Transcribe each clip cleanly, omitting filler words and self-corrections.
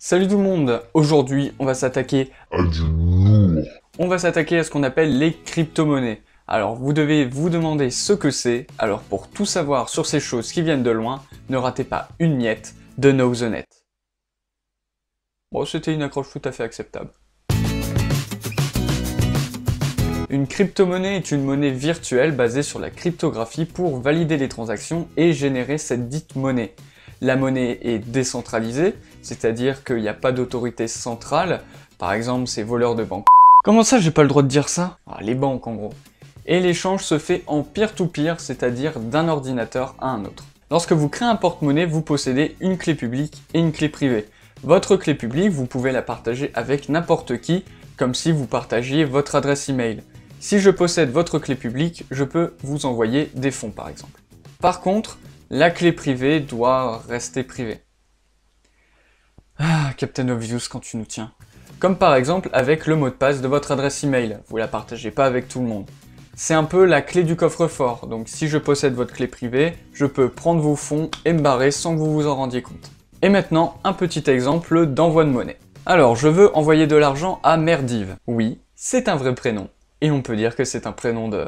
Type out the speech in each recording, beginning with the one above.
Salut tout le monde. Aujourd'hui, on va s'attaquer à du lourd. On va s'attaquer à ce qu'on appelle les crypto-monnaies. Alors, vous devez vous demander ce que c'est. Alors, pour tout savoir sur ces choses qui viennent de loin, ne ratez pas une miette de Know the Net. Bon, c'était une accroche tout à fait acceptable. Une crypto-monnaie est une monnaie virtuelle basée sur la cryptographie pour valider les transactions et générer cette dite monnaie. La monnaie est décentralisée, c'est-à-dire qu'il n'y a pas d'autorité centrale, par exemple ces voleurs de banque. Comment ça j'ai pas le droit de dire ça? Les banques en gros. Et l'échange se fait en peer-to-peer, c'est-à-dire d'un ordinateur à un autre. Lorsque vous créez un porte-monnaie, vous possédez une clé publique et une clé privée. Votre clé publique, vous pouvez la partager avec n'importe qui, comme si vous partagiez votre adresse email. Si je possède votre clé publique, je peux vous envoyer des fonds par exemple. Par contre, la clé privée doit rester privée. Captain Obvious quand tu nous tiens. Comme par exemple avec le mot de passe de votre adresse email, vous la partagez pas avec tout le monde. C'est un peu la clé du coffre-fort, donc si je possède votre clé privée, je peux prendre vos fonds et me barrer sans que vous vous en rendiez compte. Et maintenant, un petit exemple d'envoi de monnaie. Alors, je veux envoyer de l'argent à Merdive. Oui, c'est un vrai prénom. Et on peut dire que c'est un prénom de...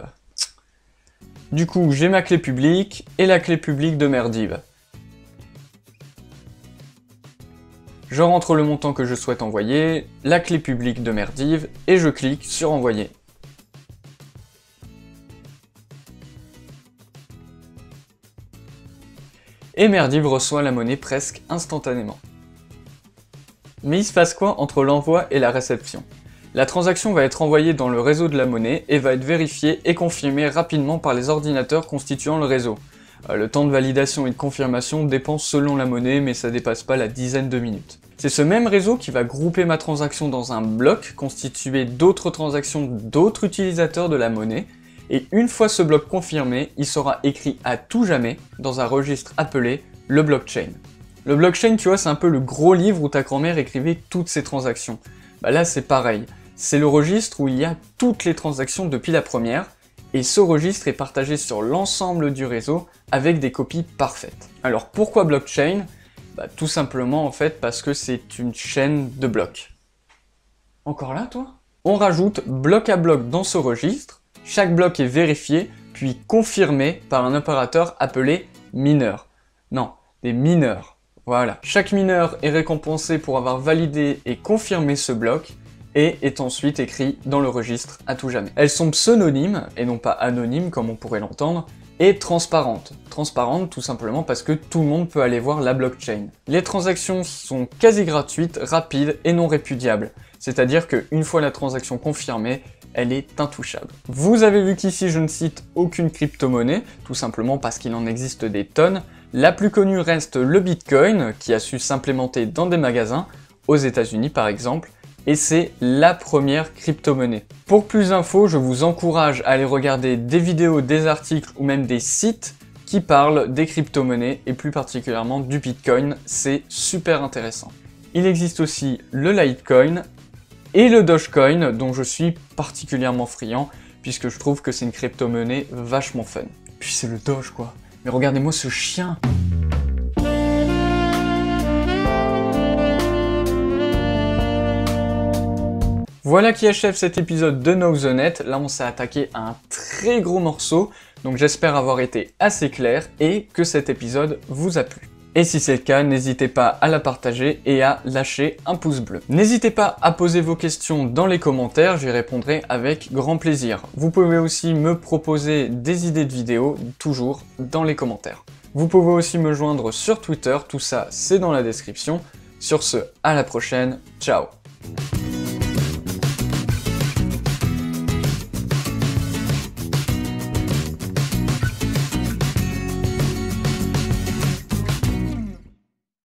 Du coup, j'ai ma clé publique et la clé publique de Merdive. Je rentre le montant que je souhaite envoyer, la clé publique de Merdive, et je clique sur envoyer. Et Merdive reçoit la monnaie presque instantanément. Mais il se passe quoi entre l'envoi et la réception? La transaction va être envoyée dans le réseau de la monnaie et va être vérifiée et confirmée rapidement par les ordinateurs constituant le réseau. Le temps de validation et de confirmation dépend selon la monnaie, mais ça dépasse pas la dizaine de minutes. C'est ce même réseau qui va grouper ma transaction dans un bloc constitué d'autres transactions d'autres utilisateurs de la monnaie, et une fois ce bloc confirmé, il sera écrit à tout jamais dans un registre appelé le blockchain. Le blockchain, tu vois, c'est un peu le gros livre où ta grand-mère écrivait toutes ses transactions. Là c'est pareil. C'est le registre où il y a toutes les transactions depuis la première, et ce registre est partagé sur l'ensemble du réseau avec des copies parfaites. Alors pourquoi blockchain? Tout simplement en fait parce que c'est une chaîne de blocs. Encore là toi? On rajoute bloc à bloc dans ce registre, chaque bloc est vérifié puis confirmé par un opérateur appelé mineur. Non, des mineurs. Voilà. Chaque mineur est récompensé pour avoir validé et confirmé ce bloc, et est ensuite écrit dans le registre à tout jamais. Elles sont pseudonymes, et non pas anonymes comme on pourrait l'entendre, et transparentes. Transparentes tout simplement parce que tout le monde peut aller voir la blockchain. Les transactions sont quasi gratuites, rapides et non répudiables. C'est-à-dire qu'une fois la transaction confirmée, elle est intouchable. Vous avez vu qu'ici je ne cite aucune crypto-monnaie, tout simplement parce qu'il en existe des tonnes. La plus connue reste le Bitcoin, qui a su s'implémenter dans des magasins, aux États-Unis par exemple, et c'est la première crypto-monnaie. Pour plus d'infos, je vous encourage à aller regarder des vidéos, des articles ou même des sites qui parlent des crypto-monnaies et plus particulièrement du Bitcoin, c'est super intéressant. Il existe aussi le Litecoin et le Dogecoin dont je suis particulièrement friand puisque je trouve que c'est une crypto-monnaie vachement fun. Puis c'est le Doge quoi, mais regardez-moi ce chien! Voilà qui achève cet épisode de Know the Net. Là on s'est attaqué à un très gros morceau, donc j'espère avoir été assez clair et que cet épisode vous a plu. Et si c'est le cas, n'hésitez pas à la partager et à lâcher un pouce bleu. N'hésitez pas à poser vos questions dans les commentaires, j'y répondrai avec grand plaisir. Vous pouvez aussi me proposer des idées de vidéos, toujours dans les commentaires. Vous pouvez aussi me joindre sur Twitter, tout ça c'est dans la description. Sur ce, à la prochaine, ciao!